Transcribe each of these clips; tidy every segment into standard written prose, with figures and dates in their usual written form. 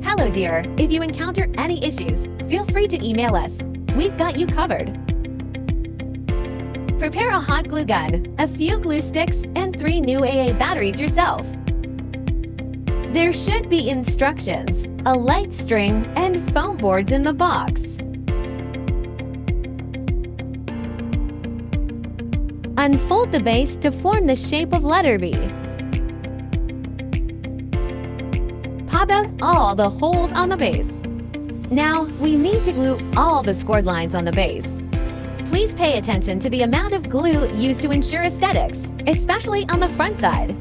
Hello dear, if you encounter any issues, feel free to email us. We've got you covered. Prepare a hot glue gun, a few glue sticks, and 3 new AA batteries yourself. There should be instructions, a light string, and foam boards in the box. Unfold the base to form the shape of letter B. Pop out all the holes on the base. Now, we need to glue all the scored lines on the base. Please pay attention to the amount of glue used to ensure aesthetics, especially on the front side.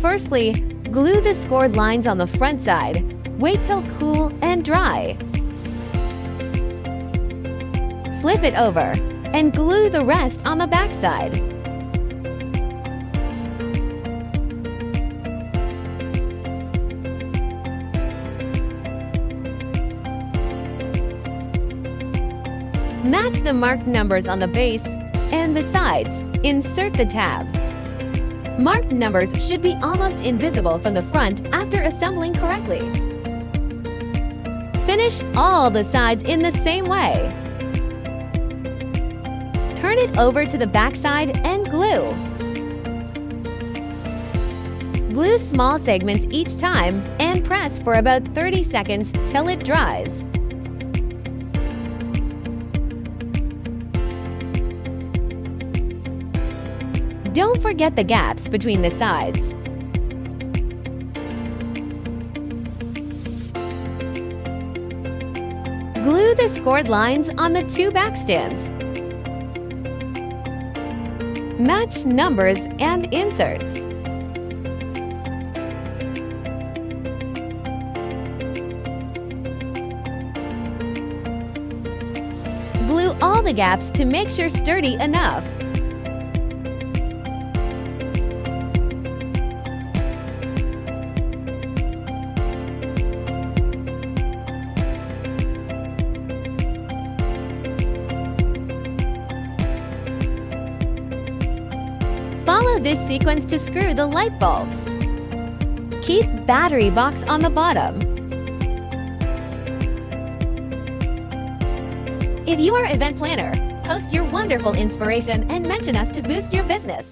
Firstly, glue the scored lines on the front side. Wait till cool and dry. Flip it over and glue the rest on the back side. Match the marked numbers on the base and the sides. Insert the tabs. Marked numbers should be almost invisible from the front after assembling correctly. Finish all the sides in the same way. Turn it over to the back side and glue. Glue small segments each time and press for about 30 seconds till it dries. Don't forget the gaps between the sides. Glue the scored lines on the 2 back stands. Match numbers and inserts. Glue all the gaps to make sure sturdy enough. Follow this sequence to screw the light bulbs. Keep battery box on the bottom. If you are an event planner, post your wonderful inspiration and mention us to boost your business.